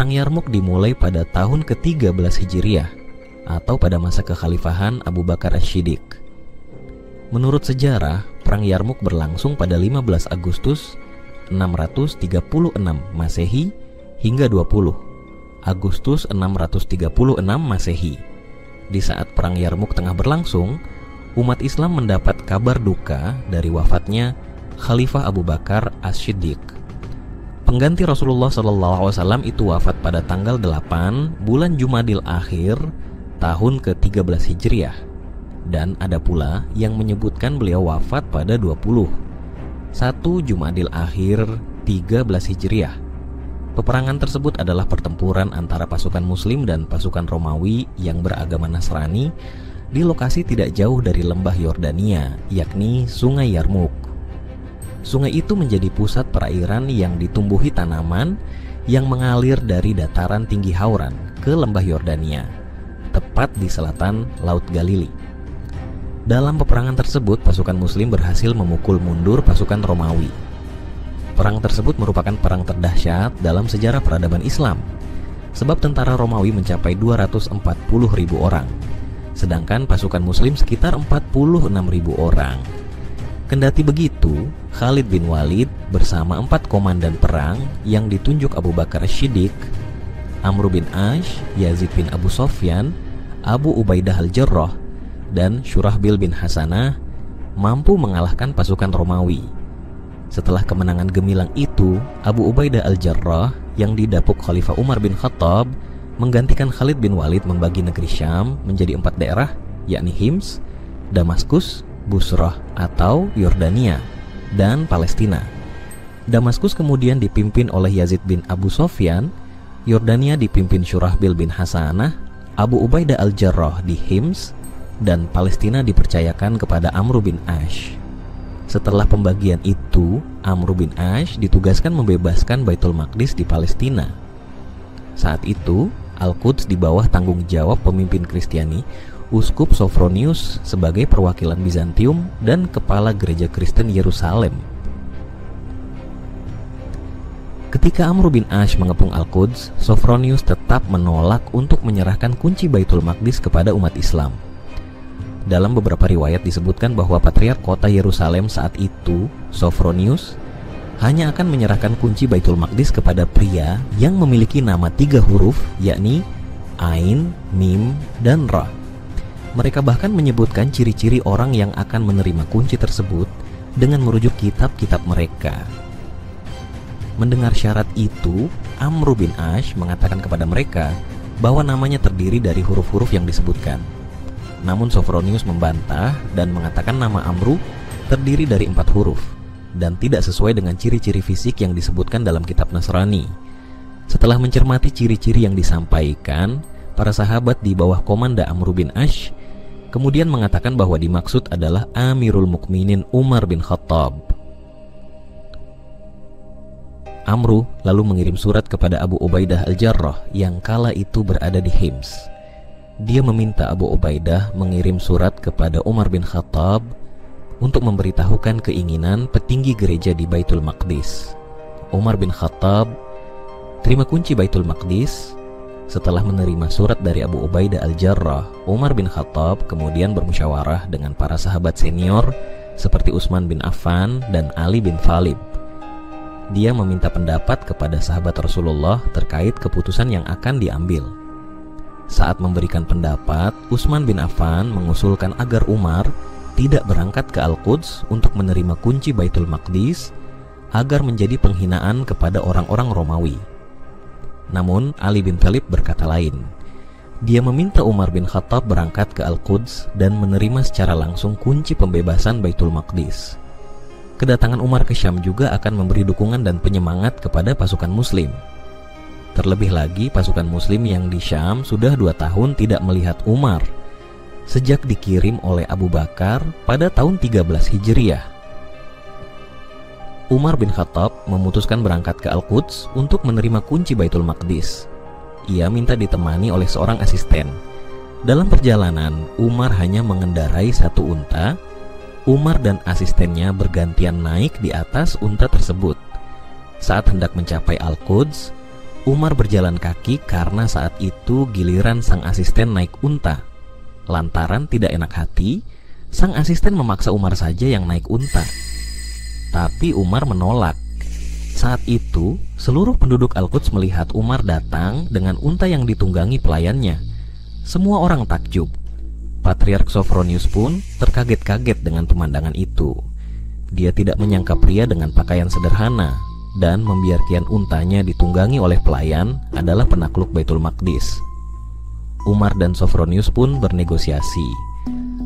Perang Yarmuk dimulai pada tahun ke-13 Hijriah atau pada masa kekhalifahan Abu Bakar Asy-Shiddiq. Menurut sejarah, Perang Yarmuk berlangsung pada 15 Agustus 636 Masehi hingga 20 Agustus 636 Masehi. Di saat Perang Yarmuk tengah berlangsung, umat Islam mendapat kabar duka dari wafatnya Khalifah Abu Bakar Asy-Shiddiq. Pengganti Rasulullah SAW itu wafat pada tanggal 8 bulan Jumadil Akhir tahun ke-13 Hijriah. Dan ada pula yang menyebutkan beliau wafat pada 1 Jumadil Akhir 13 Hijriah. Peperangan tersebut adalah pertempuran antara pasukan Muslim dan pasukan Romawi yang beragama Nasrani di lokasi tidak jauh dari lembah Yordania, yakni Sungai Yarmuk. Sungai itu menjadi pusat perairan yang ditumbuhi tanaman yang mengalir dari dataran tinggi Hauran ke lembah Yordania, tepat di selatan Laut Galili. Dalam peperangan tersebut, pasukan Muslim berhasil memukul mundur pasukan Romawi. Perang tersebut merupakan perang terdahsyat dalam sejarah peradaban Islam, sebab tentara Romawi mencapai 240.000 orang, sedangkan pasukan Muslim sekitar 46.000 orang. Kendati begitu, Khalid bin Walid bersama 4 komandan perang yang ditunjuk Abu Bakar Asy-Shiddiq, Amr bin Ash, Yazid bin Abu Sofyan, Abu Ubaidah al-Jarrah, dan Syurahbil bin Hasanah mampu mengalahkan pasukan Romawi. Setelah kemenangan gemilang itu, Abu Ubaidah al-Jarrah yang didapuk Khalifah Umar bin Khattab menggantikan Khalid bin Walid membagi negeri Syam menjadi 4 daerah, yakni Hims, Damaskus, Busrah atau Yordania, dan Palestina. Damaskus kemudian dipimpin oleh Yazid bin Abu Sofyan, Yordania dipimpin Syurahbil bin Hasanah, Abu Ubaidah al-Jarrah di Hims, dan Palestina dipercayakan kepada Amr bin Ash. Setelah pembagian itu, Amr bin Ash ditugaskan membebaskan Baitul Maqdis di Palestina. Saat itu, Al-Quds di bawah tanggung jawab pemimpin Kristiani, Uskup Sophronius sebagai perwakilan Bizantium dan kepala gereja Kristen Yerusalem. Ketika Amr bin Ash mengepung Al-Quds, Sophronius tetap menolak untuk menyerahkan kunci Baitul Maqdis kepada umat Islam. Dalam beberapa riwayat disebutkan bahwa Patriark kota Yerusalem saat itu, Sophronius, hanya akan menyerahkan kunci Baitul Maqdis kepada pria yang memiliki nama 3 huruf, yakni Ain, Mim, dan Ra. Mereka bahkan menyebutkan ciri-ciri orang yang akan menerima kunci tersebut dengan merujuk kitab-kitab mereka. Mendengar syarat itu, Amr bin Ash mengatakan kepada mereka bahwa namanya terdiri dari huruf-huruf yang disebutkan. Namun Sophronius membantah dan mengatakan nama Amru terdiri dari 4 huruf dan tidak sesuai dengan ciri-ciri fisik yang disebutkan dalam kitab Nasrani. Setelah mencermati ciri-ciri yang disampaikan, para sahabat di bawah komanda Amr bin Ash kemudian mengatakan bahwa dimaksud adalah Amirul Mukminin Umar bin Khattab. Amru lalu mengirim surat kepada Abu Ubaidah al-Jarrah yang kala itu berada di Hims. Dia meminta Abu Ubaidah mengirim surat kepada Umar bin Khattab untuk memberitahukan keinginan petinggi gereja di Baitul Maqdis. Umar bin Khattab terima kunci Baitul Maqdis. Setelah menerima surat dari Abu Ubaidah al-Jarrah, Umar bin Khattab kemudian bermusyawarah dengan para sahabat senior seperti Utsman bin Affan dan Ali bin Thalib. Dia meminta pendapat kepada sahabat Rasulullah terkait keputusan yang akan diambil. Saat memberikan pendapat, Utsman bin Affan mengusulkan agar Umar tidak berangkat ke Al-Quds untuk menerima kunci Baitul Maqdis agar menjadi penghinaan kepada orang-orang Romawi. Namun Ali bin Thalib berkata lain. Dia meminta Umar bin Khattab berangkat ke Al-Quds dan menerima secara langsung kunci pembebasan Baitul Maqdis. Kedatangan Umar ke Syam juga akan memberi dukungan dan penyemangat kepada pasukan Muslim. Terlebih lagi pasukan Muslim yang di Syam sudah 2 tahun tidak melihat Umar sejak dikirim oleh Abu Bakar pada tahun 13 Hijriah. Umar bin Khattab memutuskan berangkat ke Al-Quds untuk menerima kunci Baitul Maqdis. Ia minta ditemani oleh seorang asisten. Dalam perjalanan, Umar hanya mengendarai 1 unta. Umar dan asistennya bergantian naik di atas unta tersebut. Saat hendak mencapai Al-Quds, Umar berjalan kaki karena saat itu giliran sang asisten naik unta. Lantaran tidak enak hati, sang asisten memaksa Umar saja yang naik unta. Tapi Umar menolak. Saat itu, seluruh penduduk Al-Quds melihat Umar datang dengan unta yang ditunggangi pelayannya. Semua orang takjub. Patriark Sophronius pun terkaget-kaget dengan pemandangan itu. Dia tidak menyangka pria dengan pakaian sederhana dan membiarkan untanya ditunggangi oleh pelayan adalah penakluk Baitul Maqdis. Umar dan Sophronius pun bernegosiasi.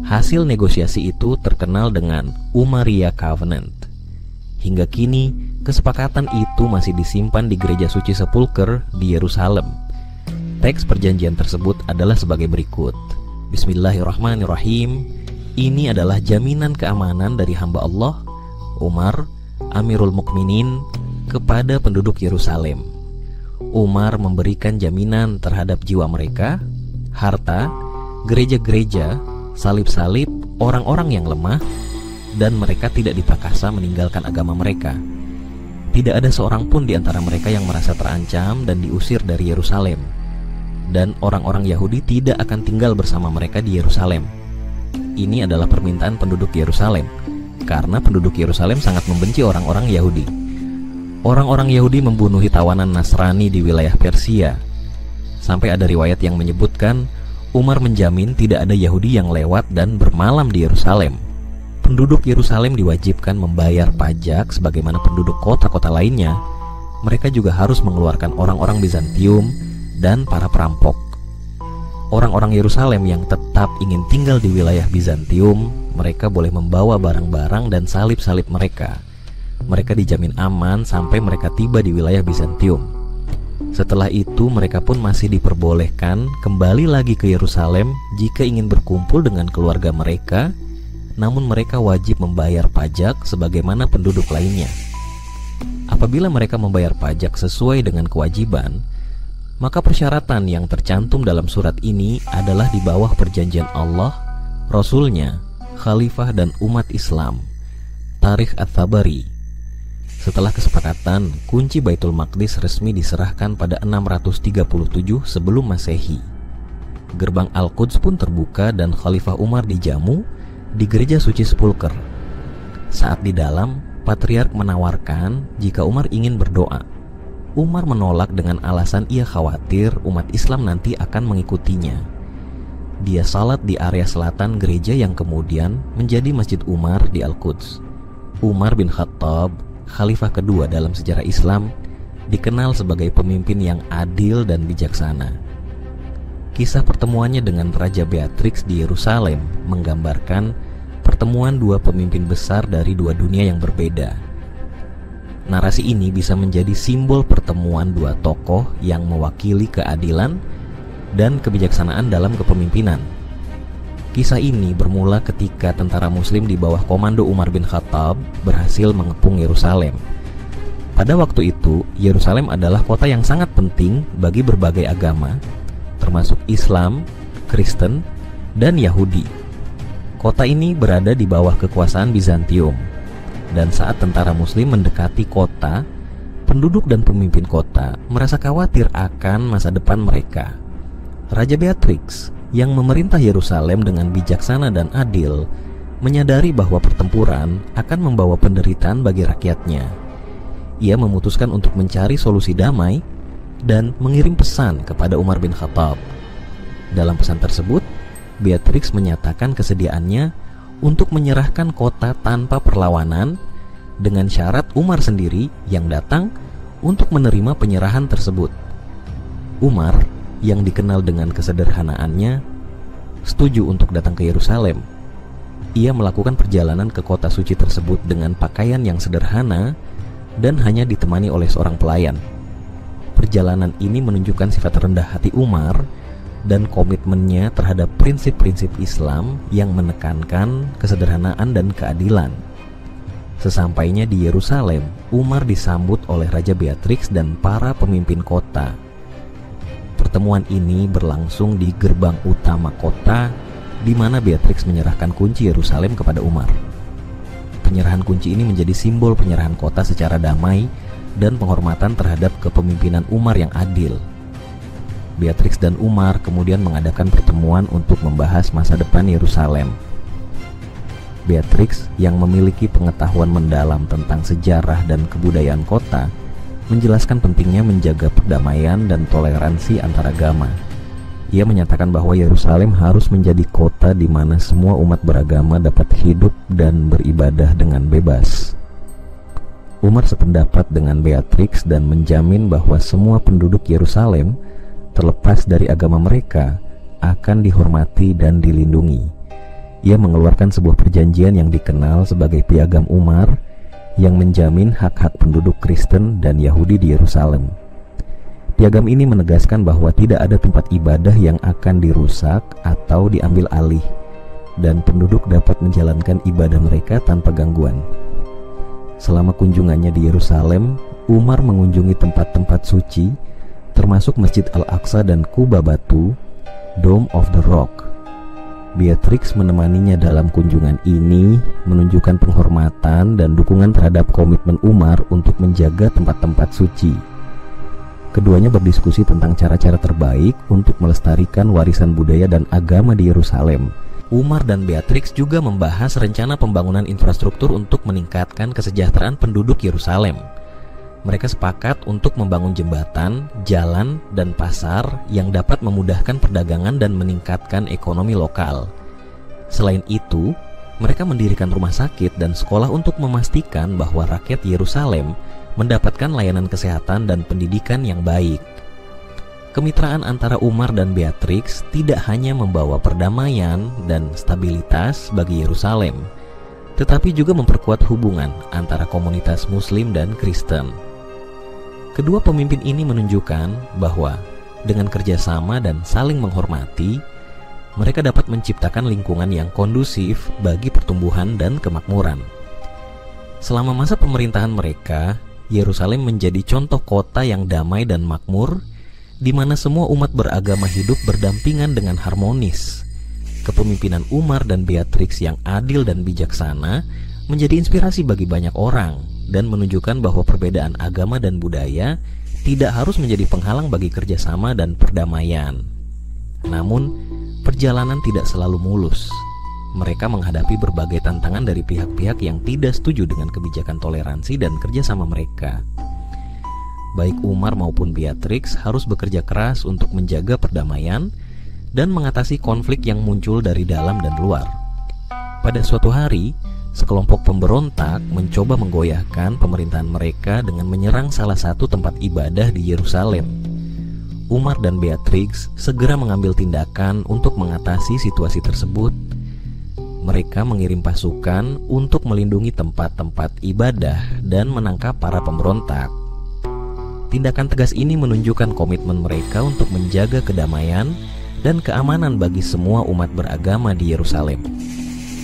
Hasil negosiasi itu terkenal dengan Umayyah Covenant. Hingga kini, kesepakatan itu masih disimpan di Gereja Suci Sepulker di Yerusalem. Teks perjanjian tersebut adalah sebagai berikut. Bismillahirrahmanirrahim. Ini adalah jaminan keamanan dari hamba Allah, Umar, Amirul Mukminin, kepada penduduk Yerusalem. Umar memberikan jaminan terhadap jiwa mereka, harta, gereja-gereja, salib-salib, orang-orang yang lemah, dan mereka tidak dipaksa meninggalkan agama mereka. Tidak ada seorang pun di antara mereka yang merasa terancam dan diusir dari Yerusalem. Dan orang-orang Yahudi tidak akan tinggal bersama mereka di Yerusalem. Ini adalah permintaan penduduk Yerusalem, karena penduduk Yerusalem sangat membenci orang-orang Yahudi. Orang-orang Yahudi membunuhi tawanan Nasrani di wilayah Persia. Sampai ada riwayat yang menyebutkan Umar menjamin tidak ada Yahudi yang lewat dan bermalam di Yerusalem. Penduduk Yerusalem diwajibkan membayar pajak sebagaimana penduduk kota-kota lainnya. Mereka juga harus mengeluarkan orang-orang Bizantium dan para perampok. Orang-orang Yerusalem yang tetap ingin tinggal di wilayah Bizantium, mereka boleh membawa barang-barang dan salib-salib mereka. Mereka dijamin aman sampai mereka tiba di wilayah Bizantium. Setelah itu mereka pun masih diperbolehkan kembali lagi ke Yerusalem jika ingin berkumpul dengan keluarga mereka, namun mereka wajib membayar pajak sebagaimana penduduk lainnya. Apabila mereka membayar pajak sesuai dengan kewajiban, maka persyaratan yang tercantum dalam surat ini adalah di bawah perjanjian Allah, Rasulnya, Khalifah dan umat Islam. Tarikh At-Tabari. Setelah kesepakatan, kunci Baitul Maqdis resmi diserahkan pada 637 sebelum Masehi. Gerbang Al-Quds pun terbuka dan Khalifah Umar dijamu di Gereja Suci Sepulker. Saat di dalam, Patriark menawarkan jika Umar ingin berdoa. Umar menolak dengan alasan ia khawatir umat Islam nanti akan mengikutinya. Dia salat di area selatan gereja yang kemudian menjadi Masjid Umar di Al-Quds. Umar bin Khattab, khalifah kedua dalam sejarah Islam, dikenal sebagai pemimpin yang adil dan bijaksana. Kisah pertemuannya dengan Raja Beatrix di Yerusalem menggambarkan pertemuan dua pemimpin besar dari dua dunia yang berbeda. Narasi ini bisa menjadi simbol pertemuan dua tokoh yang mewakili keadilan dan kebijaksanaan dalam kepemimpinan. Kisah ini bermula ketika tentara Muslim di bawah komando Umar bin Khattab berhasil mengepung Yerusalem. Pada waktu itu, Yerusalem adalah kota yang sangat penting bagi berbagai agama, termasuk Islam, Kristen, dan Yahudi. Kota ini berada di bawah kekuasaan Bizantium. Dan saat tentara Muslim mendekati kota, penduduk dan pemimpin kota merasa khawatir akan masa depan mereka. Raja Beatrix yang memerintah Yerusalem dengan bijaksana dan adil menyadari bahwa pertempuran akan membawa penderitaan bagi rakyatnya. Ia memutuskan untuk mencari solusi damai dan mengirim pesan kepada Umar bin Khattab. Dalam pesan tersebut, Beatrix menyatakan kesediaannya untuk menyerahkan kota tanpa perlawanan dengan syarat Umar sendiri yang datang untuk menerima penyerahan tersebut. Umar, yang dikenal dengan kesederhanaannya, setuju untuk datang ke Yerusalem. Ia melakukan perjalanan ke kota suci tersebut dengan pakaian yang sederhana dan hanya ditemani oleh seorang pelayan. Perjalanan ini menunjukkan sifat rendah hati Umar dan komitmennya terhadap prinsip-prinsip Islam yang menekankan kesederhanaan dan keadilan. Sesampainya di Yerusalem, Umar disambut oleh Raja Beatrix dan para pemimpin kota. Pertemuan ini berlangsung di gerbang utama kota, di mana Beatrix menyerahkan kunci Yerusalem kepada Umar. Penyerahan kunci ini menjadi simbol penyerahan kota secara damai dan penghormatan terhadap kepemimpinan Umar yang adil. Beatrix dan Umar kemudian mengadakan pertemuan untuk membahas masa depan Yerusalem. Beatrix yang memiliki pengetahuan mendalam tentang sejarah dan kebudayaan kota menjelaskan pentingnya menjaga perdamaian dan toleransi antar agama. Ia menyatakan bahwa Yerusalem harus menjadi kota di mana semua umat beragama dapat hidup dan beribadah dengan bebas. Umar sependapat dengan Beatrix dan menjamin bahwa semua penduduk Yerusalem, terlepas dari agama mereka, akan dihormati dan dilindungi. Ia mengeluarkan sebuah perjanjian yang dikenal sebagai Piagam Umar yang menjamin hak-hak penduduk Kristen dan Yahudi di Yerusalem. Piagam ini menegaskan bahwa tidak ada tempat ibadah yang akan dirusak atau diambil alih, dan penduduk dapat menjalankan ibadah mereka tanpa gangguan. Selama kunjungannya di Yerusalem, Umar mengunjungi tempat-tempat suci, termasuk Masjid Al-Aqsa dan Kubah Batu, Dome of the Rock. Beatrix menemaninya dalam kunjungan ini, menunjukkan penghormatan dan dukungan terhadap komitmen Umar untuk menjaga tempat-tempat suci. Keduanya berdiskusi tentang cara-cara terbaik untuk melestarikan warisan budaya dan agama di Yerusalem. Umar dan Beatrix juga membahas rencana pembangunan infrastruktur untuk meningkatkan kesejahteraan penduduk Yerusalem. Mereka sepakat untuk membangun jembatan, jalan, dan pasar yang dapat memudahkan perdagangan dan meningkatkan ekonomi lokal. Selain itu, mereka mendirikan rumah sakit dan sekolah untuk memastikan bahwa rakyat Yerusalem mendapatkan layanan kesehatan dan pendidikan yang baik. Kemitraan antara Umar dan Beatrix tidak hanya membawa perdamaian dan stabilitas bagi Yerusalem, tetapi juga memperkuat hubungan antara komunitas Muslim dan Kristen. Kedua pemimpin ini menunjukkan bahwa dengan kerjasama dan saling menghormati, mereka dapat menciptakan lingkungan yang kondusif bagi pertumbuhan dan kemakmuran. Selama masa pemerintahan mereka, Yerusalem menjadi contoh kota yang damai dan makmur, di mana semua umat beragama hidup berdampingan dengan harmonis. Kepemimpinan Umar dan Beatrix yang adil dan bijaksana menjadi inspirasi bagi banyak orang dan menunjukkan bahwa perbedaan agama dan budaya tidak harus menjadi penghalang bagi kerjasama dan perdamaian. Namun, perjalanan tidak selalu mulus. Mereka menghadapi berbagai tantangan dari pihak-pihak yang tidak setuju dengan kebijakan toleransi dan kerjasama mereka. Baik Umar maupun Beatrix harus bekerja keras untuk menjaga perdamaian dan mengatasi konflik yang muncul dari dalam dan luar. Pada suatu hari, sekelompok pemberontak mencoba menggoyahkan pemerintahan mereka dengan menyerang salah satu tempat ibadah di Yerusalem. Umar dan Beatrix segera mengambil tindakan untuk mengatasi situasi tersebut. Mereka mengirim pasukan untuk melindungi tempat-tempat ibadah dan menangkap para pemberontak. Tindakan tegas ini menunjukkan komitmen mereka untuk menjaga kedamaian dan keamanan bagi semua umat beragama di Yerusalem.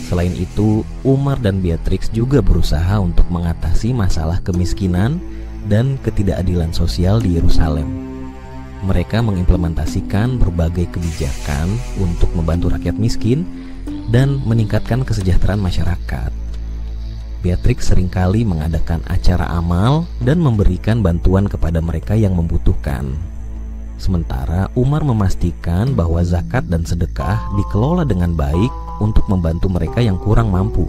Selain itu, Umar dan Beatrix juga berusaha untuk mengatasi masalah kemiskinan dan ketidakadilan sosial di Yerusalem. Mereka mengimplementasikan berbagai kebijakan untuk membantu rakyat miskin dan meningkatkan kesejahteraan masyarakat. Beatrix seringkali mengadakan acara amal dan memberikan bantuan kepada mereka yang membutuhkan. Sementara Umar memastikan bahwa zakat dan sedekah dikelola dengan baik untuk membantu mereka yang kurang mampu.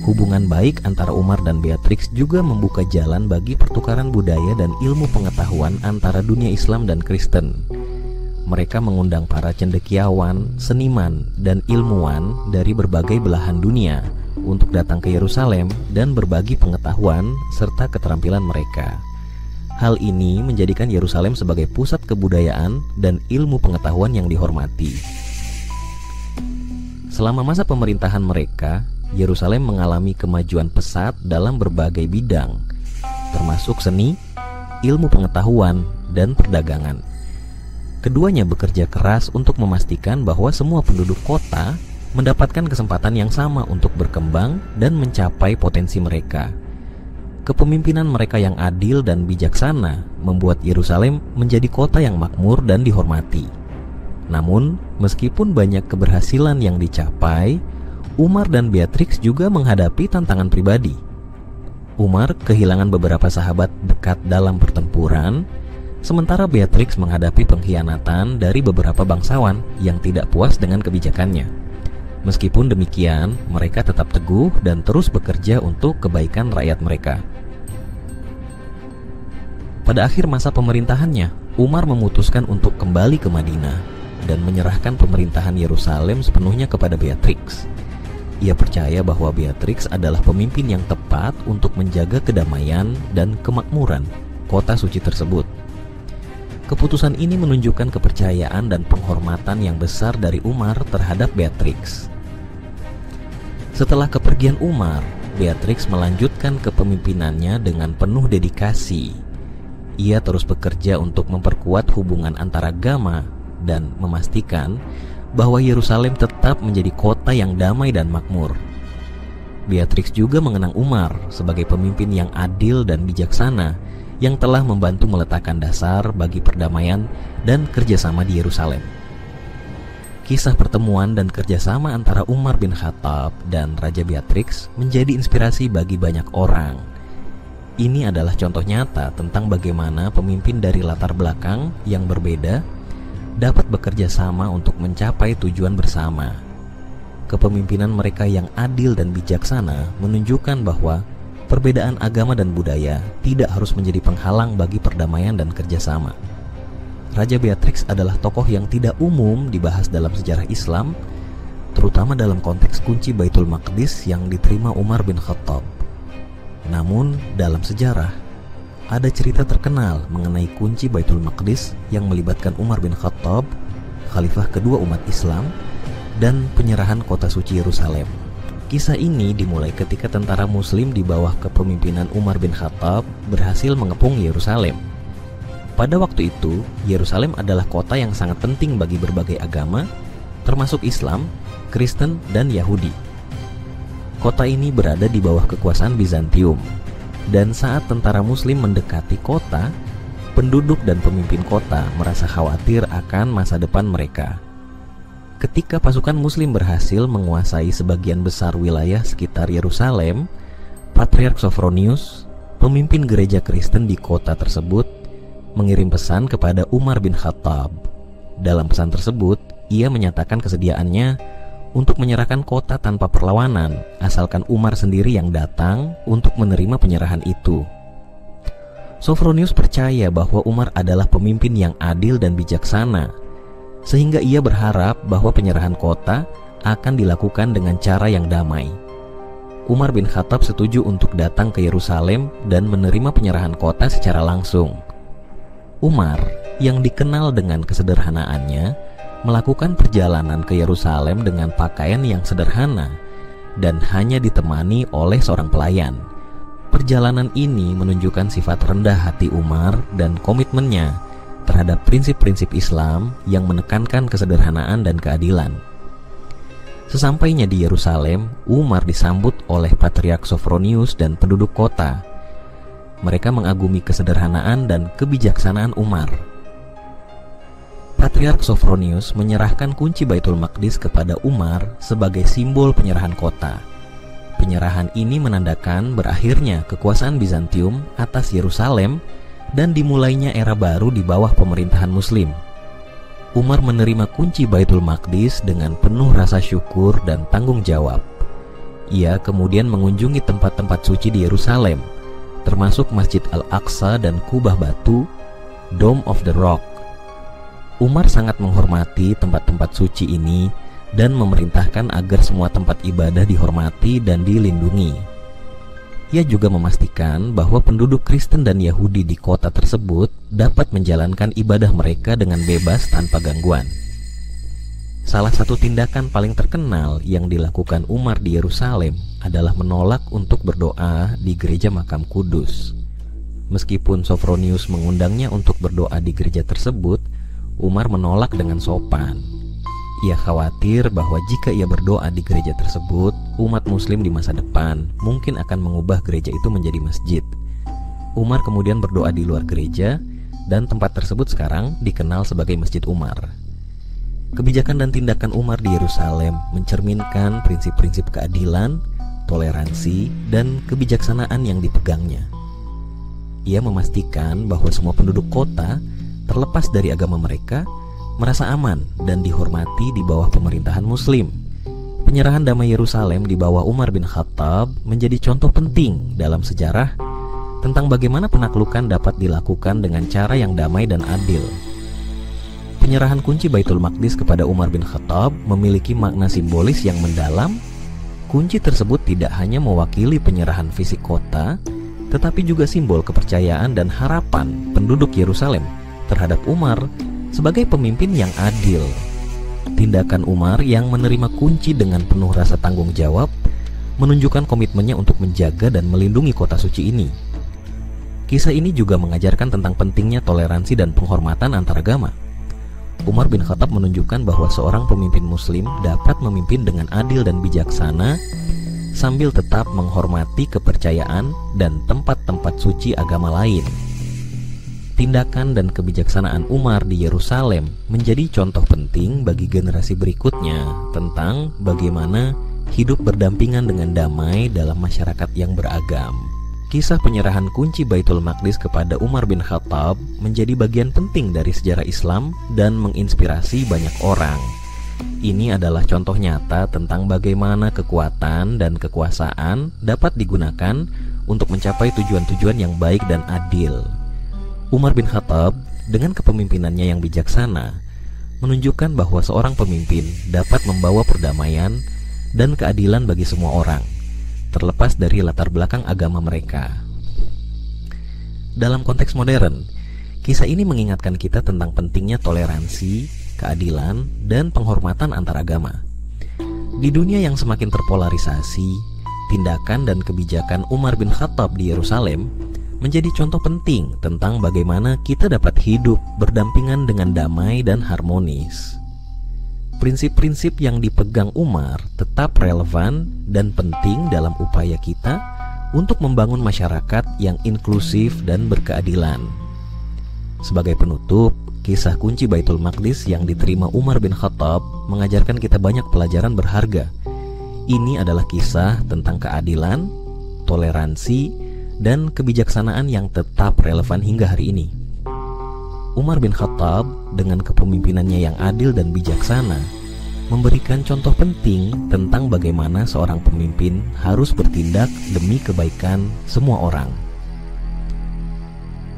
Hubungan baik antara Umar dan Beatrix juga membuka jalan bagi pertukaran budaya dan ilmu pengetahuan antara dunia Islam dan Kristen. Mereka mengundang para cendekiawan, seniman, dan ilmuwan dari berbagai belahan dunia untuk datang ke Yerusalem dan berbagi pengetahuan serta keterampilan mereka. Hal ini menjadikan Yerusalem sebagai pusat kebudayaan dan ilmu pengetahuan yang dihormati. Selama masa pemerintahan mereka, Yerusalem mengalami kemajuan pesat dalam berbagai bidang, termasuk seni, ilmu pengetahuan, dan perdagangan. Keduanya bekerja keras untuk memastikan bahwa semua penduduk kota mendapatkan kesempatan yang sama untuk berkembang dan mencapai potensi mereka. Kepemimpinan mereka yang adil dan bijaksana membuat Yerusalem menjadi kota yang makmur dan dihormati. Namun, meskipun banyak keberhasilan yang dicapai, Umar dan Beatrix juga menghadapi tantangan pribadi. Umar kehilangan beberapa sahabat dekat dalam pertempuran, sementara Beatrix menghadapi pengkhianatan dari beberapa bangsawan yang tidak puas dengan kebijakannya. Meskipun demikian, mereka tetap teguh dan terus bekerja untuk kebaikan rakyat mereka. Pada akhir masa pemerintahannya, Umar memutuskan untuk kembali ke Madinah dan menyerahkan pemerintahan Yerusalem sepenuhnya kepada Beatrix. Ia percaya bahwa Beatrix adalah pemimpin yang tepat untuk menjaga kedamaian dan kemakmuran kota suci tersebut. Keputusan ini menunjukkan kepercayaan dan penghormatan yang besar dari Umar terhadap Beatrix. Setelah kepergian Umar, Beatrix melanjutkan kepemimpinannya dengan penuh dedikasi. Ia terus bekerja untuk memperkuat hubungan antaragama dan memastikan bahwa Yerusalem tetap menjadi kota yang damai dan makmur. Beatrix juga mengenang Umar sebagai pemimpin yang adil dan bijaksana yang telah membantu meletakkan dasar bagi perdamaian dan kerjasama di Yerusalem. Kisah pertemuan dan kerjasama antara Umar bin Khattab dan Raja Beatrix menjadi inspirasi bagi banyak orang. Ini adalah contoh nyata tentang bagaimana pemimpin dari latar belakang yang berbeda dapat bekerja sama untuk mencapai tujuan bersama. Kepemimpinan mereka yang adil dan bijaksana menunjukkan bahwa perbedaan agama dan budaya tidak harus menjadi penghalang bagi perdamaian dan kerjasama. Raja Beatrix adalah tokoh yang tidak umum dibahas dalam sejarah Islam, terutama dalam konteks kunci Baitul Maqdis yang diterima Umar bin Khattab. Namun, dalam sejarah, ada cerita terkenal mengenai kunci Baitul Maqdis yang melibatkan Umar bin Khattab, khalifah kedua umat Islam, dan penyerahan kota suci Yerusalem. Kisah ini dimulai ketika tentara Muslim di bawah kepemimpinan Umar bin Khattab berhasil mengepung Yerusalem. Pada waktu itu, Yerusalem adalah kota yang sangat penting bagi berbagai agama, termasuk Islam, Kristen, dan Yahudi. Kota ini berada di bawah kekuasaan Bizantium. Dan saat tentara Muslim mendekati kota, penduduk dan pemimpin kota merasa khawatir akan masa depan mereka. Ketika pasukan Muslim berhasil menguasai sebagian besar wilayah sekitar Yerusalem, Patriark Sophronius, pemimpin gereja Kristen di kota tersebut, mengirim pesan kepada Umar bin Khattab. Dalam pesan tersebut, ia menyatakan kesediaannya untuk menyerahkan kota tanpa perlawanan, asalkan Umar sendiri yang datang untuk menerima penyerahan itu. Sophronius percaya bahwa Umar adalah pemimpin yang adil dan bijaksana, sehingga ia berharap bahwa penyerahan kota akan dilakukan dengan cara yang damai. Umar bin Khattab setuju untuk datang ke Yerusalem dan menerima penyerahan kota secara langsung. Umar, yang dikenal dengan kesederhanaannya, melakukan perjalanan ke Yerusalem dengan pakaian yang sederhana dan hanya ditemani oleh seorang pelayan. Perjalanan ini menunjukkan sifat rendah hati Umar dan komitmennya terhadap prinsip-prinsip Islam yang menekankan kesederhanaan dan keadilan. Sesampainya di Yerusalem, Umar disambut oleh Patriark Sophronius dan penduduk kota. Mereka mengagumi kesederhanaan dan kebijaksanaan Umar. Patriark Sophronius menyerahkan kunci Baitul Maqdis kepada Umar sebagai simbol penyerahan kota. Penyerahan ini menandakan berakhirnya kekuasaan Bizantium atas Yerusalem dan dimulainya era baru di bawah pemerintahan Muslim. Umar menerima kunci Baitul Maqdis dengan penuh rasa syukur dan tanggung jawab. Ia kemudian mengunjungi tempat-tempat suci di Yerusalem, termasuk Masjid Al-Aqsa dan Kubah Batu, Dome of the Rock. Umar sangat menghormati tempat-tempat suci ini dan memerintahkan agar semua tempat ibadah dihormati dan dilindungi. Ia juga memastikan bahwa penduduk Kristen dan Yahudi di kota tersebut dapat menjalankan ibadah mereka dengan bebas tanpa gangguan. Salah satu tindakan paling terkenal yang dilakukan Umar di Yerusalem adalah menolak untuk berdoa di gereja Makam Kudus. Meskipun Sophronius mengundangnya untuk berdoa di gereja tersebut, Umar menolak dengan sopan. Ia khawatir bahwa jika ia berdoa di gereja tersebut, umat Muslim di masa depan mungkin akan mengubah gereja itu menjadi masjid. Umar kemudian berdoa di luar gereja, dan tempat tersebut sekarang dikenal sebagai Masjid Umar. Kebijakan dan tindakan Umar di Yerusalem mencerminkan prinsip-prinsip keadilan, toleransi, dan kebijaksanaan yang dipegangnya. Ia memastikan bahwa semua penduduk kota, terlepas dari agama mereka, merasa aman dan dihormati di bawah pemerintahan Muslim. Penyerahan damai Yerusalem di bawah Umar bin Khattab menjadi contoh penting dalam sejarah tentang bagaimana penaklukan dapat dilakukan dengan cara yang damai dan adil. Penyerahan kunci Baitul Maqdis kepada Umar bin Khattab memiliki makna simbolis yang mendalam. Kunci tersebut tidak hanya mewakili penyerahan fisik kota, tetapi juga simbol kepercayaan dan harapan penduduk Yerusalem terhadap Umar sebagai pemimpin yang adil. Tindakan Umar yang menerima kunci dengan penuh rasa tanggung jawab menunjukkan komitmennya untuk menjaga dan melindungi kota suci ini. Kisah ini juga mengajarkan tentang pentingnya toleransi dan penghormatan antaragama. Umar bin Khattab menunjukkan bahwa seorang pemimpin Muslim dapat memimpin dengan adil dan bijaksana sambil tetap menghormati kepercayaan dan tempat-tempat suci agama lain. Tindakan dan kebijaksanaan Umar di Yerusalem menjadi contoh penting bagi generasi berikutnya tentang bagaimana hidup berdampingan dengan damai dalam masyarakat yang beragam. Kisah penyerahan kunci Baitul Maqdis kepada Umar bin Khattab menjadi bagian penting dari sejarah Islam dan menginspirasi banyak orang. Ini adalah contoh nyata tentang bagaimana kekuatan dan kekuasaan dapat digunakan untuk mencapai tujuan-tujuan yang baik dan adil. Umar bin Khattab dengan kepemimpinannya yang bijaksana menunjukkan bahwa seorang pemimpin dapat membawa perdamaian dan keadilan bagi semua orang, terlepas dari latar belakang agama mereka. Dalam konteks modern, kisah ini mengingatkan kita tentang pentingnya toleransi, keadilan, dan penghormatan antaragama. Di dunia yang semakin terpolarisasi, tindakan dan kebijakan Umar bin Khattab di Yerusalem menjadi contoh penting tentang bagaimana kita dapat hidup berdampingan dengan damai dan harmonis. Prinsip-prinsip yang dipegang Umar tetap relevan dan penting dalam upaya kita untuk membangun masyarakat yang inklusif dan berkeadilan. Sebagai penutup, kisah kunci Baitul Maqdis yang diterima Umar bin Khattab mengajarkan kita banyak pelajaran berharga. Ini adalah kisah tentang keadilan, toleransi, dan kebijaksanaan yang tetap relevan hingga hari ini. Umar bin Khattab dengan kepemimpinannya yang adil dan bijaksana memberikan contoh penting tentang bagaimana seorang pemimpin harus bertindak demi kebaikan semua orang.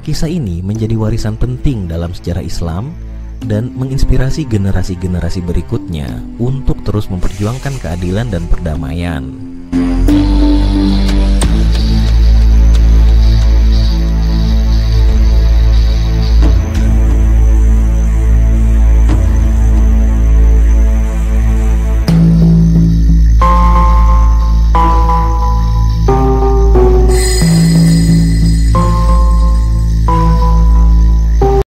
Kisah ini menjadi warisan penting dalam sejarah Islam dan menginspirasi generasi-generasi berikutnya untuk terus memperjuangkan keadilan dan perdamaian.